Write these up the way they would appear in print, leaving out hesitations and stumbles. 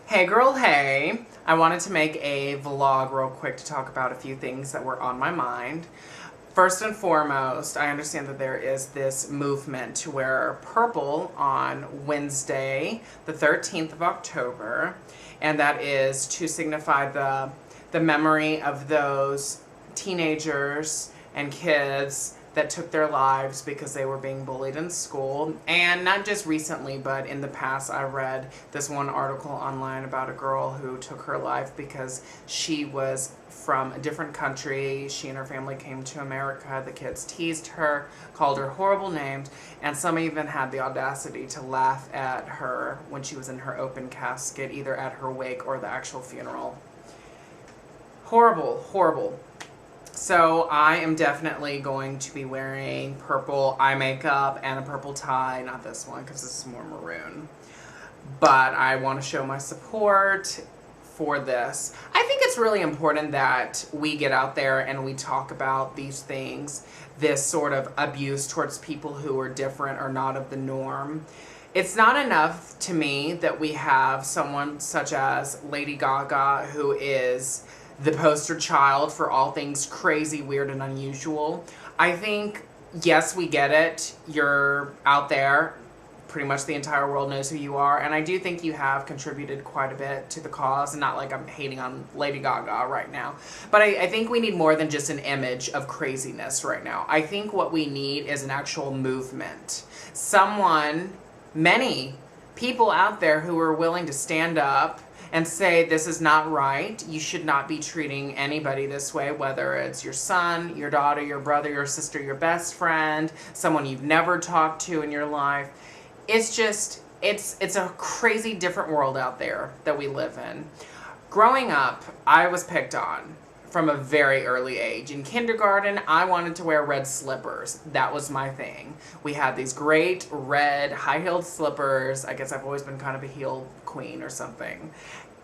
Hey girl, hey. I wanted to make a vlog real quick to talk about a few things that were on my mind. First and foremost, I understand that there is this movement to wear purple on Wednesday, the 13th of October, and that is to signify the memory of those teenagers and kids that took their lives because they were being bullied in school. And not just recently, but in the past, I read this one article online about a girl who took her life because she was from a different country. She and her family came to America. The kids teased her, called her horrible names, and some even had the audacity to laugh at her when she was in her open casket, either at her wake or the actual funeral. Horrible, horrible. So I am definitely going to be wearing purple eye makeup and a purple tie. Not this one because this is more maroon. But I want to show my support for this. I think it's really important that we get out there and we talk about these things, this sort of abuse towards people who are different or not of the norm. It's not enough to me that we have someone such as Lady Gaga, who is the poster child for all things crazy, weird, and unusual. I think, yes, we get it. You're out there. Pretty much the entire world knows who you are. And I do think you have contributed quite a bit to the cause. Not like I'm hating on Lady Gaga right now. But I think we need more than just an image of craziness right now. I think what we need is an actual movement. Many people out there who are willing to stand up and say this is not right. You should not be treating anybody this way, whether it's your son, your daughter, your brother, your sister, your best friend, someone you've never talked to in your life. It's just, it's a crazy different world out there that we live in. Growing up, I was picked on from a very early age. In kindergarten, I wanted to wear red slippers. That was my thing. We had these great red high-heeled slippers. I guess I've always been kind of a heel queen or something.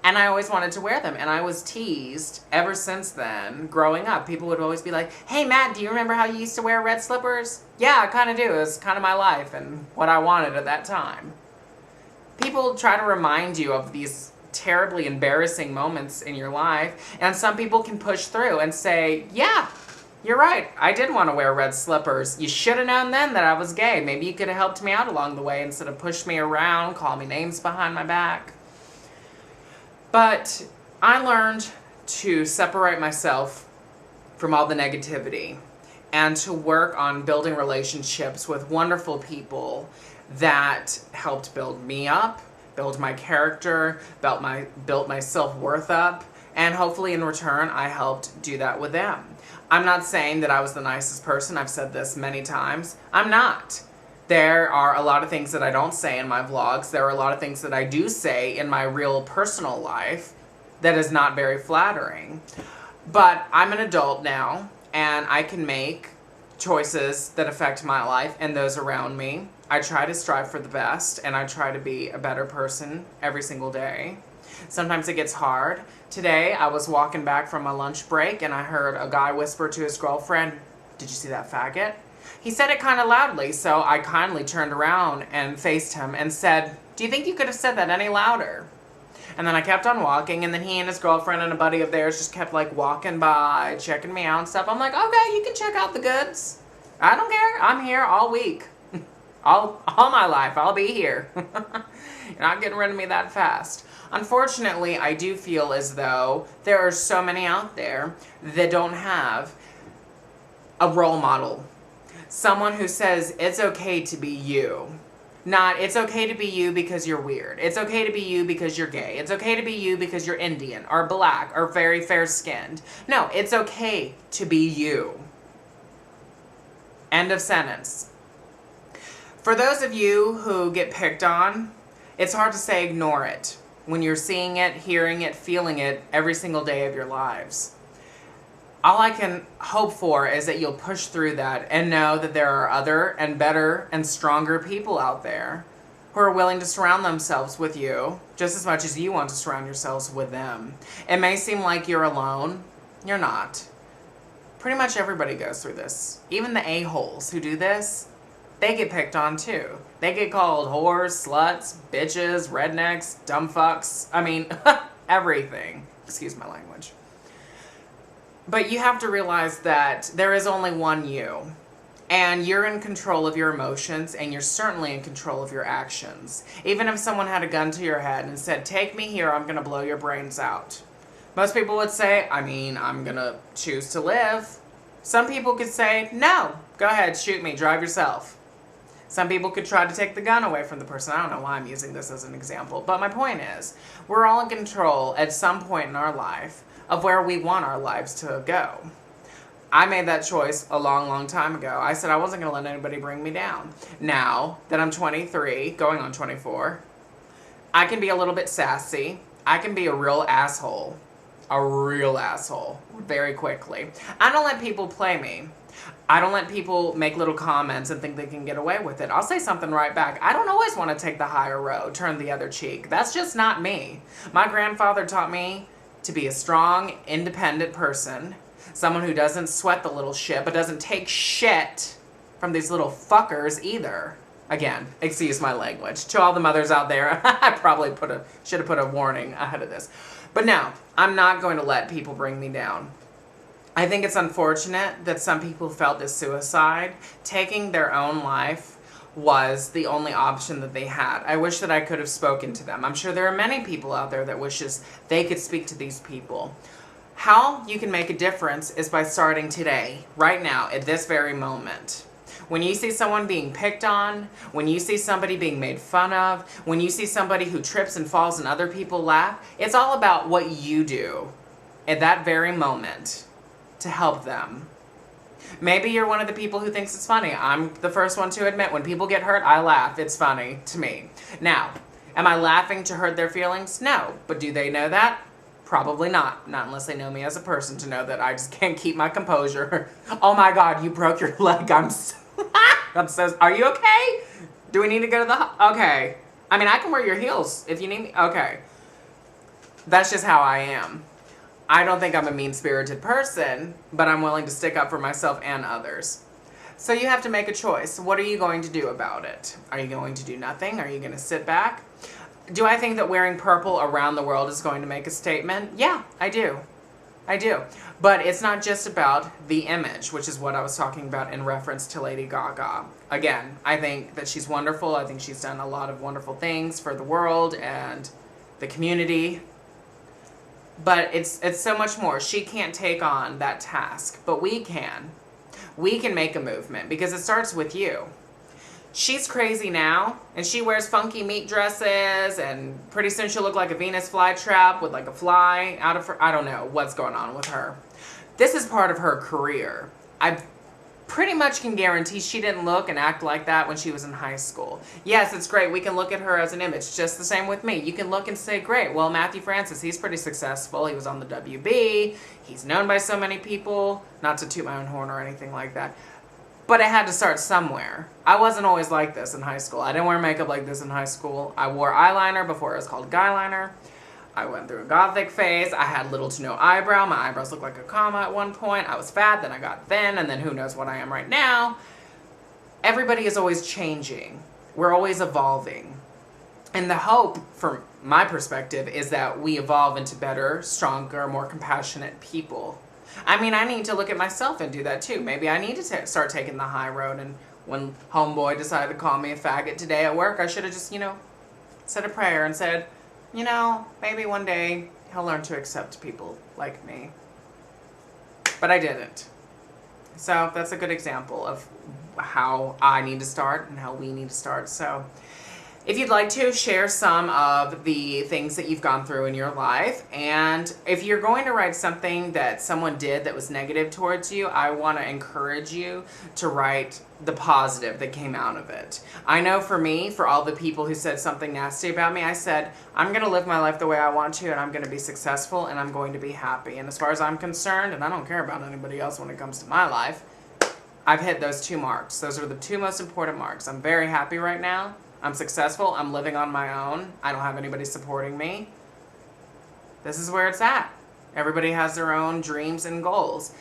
And I always wanted to wear them. And I was teased ever since then. Growing up, people would always be like, hey, Matt, do you remember how you used to wear red slippers? Yeah, I kind of do. It was kind of my life and what I wanted at that time. People try to remind you of these terribly embarrassing moments in your life, and some people can push through and say, yeah, you're right, I did want to wear red slippers. You should have known then that I was gay. Maybe you could have helped me out along the way instead of push me around, call me names behind my back. But I learned to separate myself from all the negativity and to work on building relationships with wonderful people that helped build me up, build my character, built my self-worth up, and hopefully in return I helped do that with them. I'm not saying that I was the nicest person. I've said this many times. I'm not. There are a lot of things that I don't say in my vlogs. There are a lot of things that I do say in my real personal life that is not very flattering. But I'm an adult now, and I can make choices that affect my life and those around me. I try to strive for the best, and I try to be a better person every single day. Sometimes it gets hard. Today, I was walking back from my lunch break, and I heard a guy whisper to his girlfriend, "Did you see that faggot?" He said it kind of loudly, so I kindly turned around and faced him and said, "Do you think you could have said that any louder?" And then I kept on walking, and then he and his girlfriend and a buddy of theirs just kept like walking by, checking me out and stuff. I'm like, okay, you can check out the goods. I don't care. I'm here all week. all my life. I'll be here. You're not getting rid of me that fast. Unfortunately, I do feel as though there are so many out there that don't have a role model. Someone who says it's okay to be you. Not, it's okay to be you because you're weird. It's okay to be you because you're gay. It's okay to be you because you're Indian or black or very fair-skinned. No, it's okay to be you. End of sentence. For those of you who get picked on, it's hard to say ignore it when you're seeing it, hearing it, feeling it every single day of your lives. All I can hope for is that you'll push through that and know that there are other and better and stronger people out there who are willing to surround themselves with you just as much as you want to surround yourselves with them. It may seem like you're alone. You're not. Pretty much everybody goes through this. Even the a-holes who do this, they get picked on too. They get called whores, sluts, bitches, rednecks, dumb fucks. I mean, everything. Excuse my language. But you have to realize that there is only one you. And you're in control of your emotions, and you're certainly in control of your actions. Even if someone had a gun to your head and said, take me here, I'm going to blow your brains out. Most people would say, I mean, I'm going to choose to live. Some people could say, no, go ahead, shoot me, drive yourself. Some people could try to take the gun away from the person. I don't know why I'm using this as an example. But my point is, we're all in control at some point in our life of where we want our lives to go. I made that choice a long, long time ago. I said I wasn't going to let anybody bring me down. Now that I'm 23, going on 24, I can be a little bit sassy. I can be a real asshole. A real asshole. Very quickly. I don't let people play me. I don't let people make little comments and think they can get away with it. I'll say something right back. I don't always want to take the higher road, turn the other cheek. That's just not me. My grandfather taught me to be a strong, independent person. Someone who doesn't sweat the little shit, but doesn't take shit from these little fuckers either. Again, excuse my language. To all the mothers out there, I probably should have put a warning ahead of this. But no, I'm not going to let people bring me down. I think it's unfortunate that some people felt that suicide, taking their own life, was the only option that they had. I wish that I could have spoken to them. I'm sure there are many people out there that wishes they could speak to these people. How you can make a difference is by starting today, right now, at this very moment. When you see someone being picked on, when you see somebody being made fun of, when you see somebody who trips and falls and other people laugh, it's all about what you do at that very moment to help them. Maybe you're one of the people who thinks it's funny. I'm the first one to admit when people get hurt, I laugh. It's funny to me. Now, am I laughing to hurt their feelings? No. But do they know that? Probably not. Not unless they know me as a person to know that I just can't keep my composure. Oh my God, you broke your leg. I'm so, are you okay? Do we need to go to the, okay. I mean, I can wear your heels if you need me. Okay. That's just how I am. I don't think I'm a mean-spirited person, but I'm willing to stick up for myself and others. So you have to make a choice. What are you going to do about it? Are you going to do nothing? Are you going to sit back? Do I think that wearing purple around the world is going to make a statement? Yeah, I do. I do. But it's not just about the image, which is what I was talking about in reference to Lady Gaga. Again, I think that she's wonderful. I think she's done a lot of wonderful things for the world and the community. But it's so much more. She can't take on that task, but we can. We can make a movement because it starts with you. She's crazy now, and she wears funky meat dresses, and pretty soon she'll look like a Venus flytrap with like a fly out of her. I don't know what's going on with her. This is part of her career. I pretty much can guarantee she didn't look and act like that when she was in high school. Yes, it's great. We can look at her as an image. Just the same with me. You can look and say, great, well, Matthew Francis, he's pretty successful. He was on the WB. He's known by so many people. Not to toot my own horn or anything like that. But it had to start somewhere. I wasn't always like this in high school. I didn't wear makeup like this in high school. I wore eyeliner before it was called guyliner. I went through a gothic phase. I had little to no eyebrow. My eyebrows looked like a comma at one point. I was fat, then I got thin, and then who knows what I am right now. Everybody is always changing. We're always evolving. And the hope, from my perspective, is that we evolve into better, stronger, more compassionate people. I mean, I need to look at myself and do that too. Maybe I need to start taking the high road. And when homeboy decided to call me a faggot today at work, I should have just, said a prayer and said, maybe one day he'll learn to accept people like me. But I didn't. So that's a good example of how I need to start and how we need to start. So if you'd like to, share some of the things that you've gone through in your life. And if you're going to write something that someone did that was negative towards you, I want to encourage you to write the positive that came out of it. I know for me, for all the people who said something nasty about me, I said, I'm going to live my life the way I want to, and I'm going to be successful, and I'm going to be happy. And as far as I'm concerned, and I don't care about anybody else when it comes to my life, I've hit those 2 marks. Those are the 2 most important marks. I'm very happy right now. I'm successful. I'm living on my own. I don't have anybody supporting me. This is where it's at. Everybody has their own dreams and goals.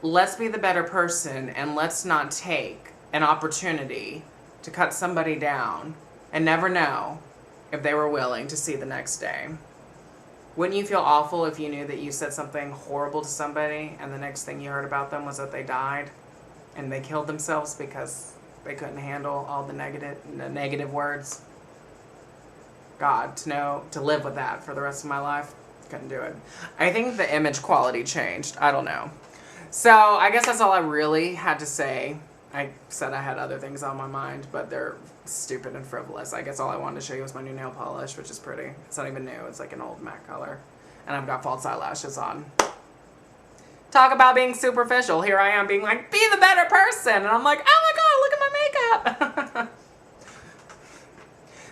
Let's be the better person, and let's not take an opportunity to cut somebody down and never know if they were willing to see the next day? Wouldn't you feel awful if you knew that you said something horrible to somebody and the next thing you heard about them was that they died and they killed themselves because they couldn't handle all the negative words? God, to live with that for the rest of my life, couldn't do it. I think the image quality changed. I don't know. So I guess that's all I really had to say. I said I had other things on my mind, but they're stupid and frivolous. I guess all I wanted to show you was my new nail polish, which is pretty. It's not even new. It's like an old matte color. And I've got false eyelashes on. Talk about being superficial. Here I am being like, be the better person. And I'm like, oh my God, look at my makeup.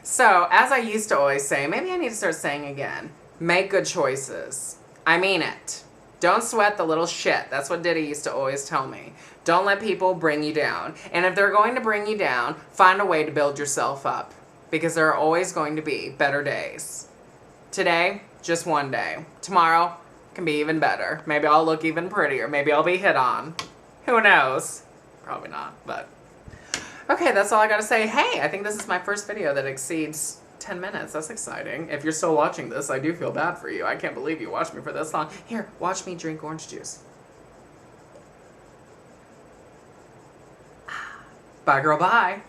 So, as I used to always say, maybe I need to start saying again, make good choices. I mean it. Don't sweat the little shit. That's what Diddy used to always tell me. Don't let people bring you down. And if they're going to bring you down, find a way to build yourself up. Because there are always going to be better days. Today, just one day. Tomorrow can be even better. Maybe I'll look even prettier. Maybe I'll be hit on. Who knows? Probably not, but... Okay, that's all I gotta say. Hey, I think this is my first video that exceeds 10 minutes. That's exciting. If you're still watching this, I do feel bad for you. I can't believe you watched me for this long. Here, watch me drink orange juice. Bye, girl, bye.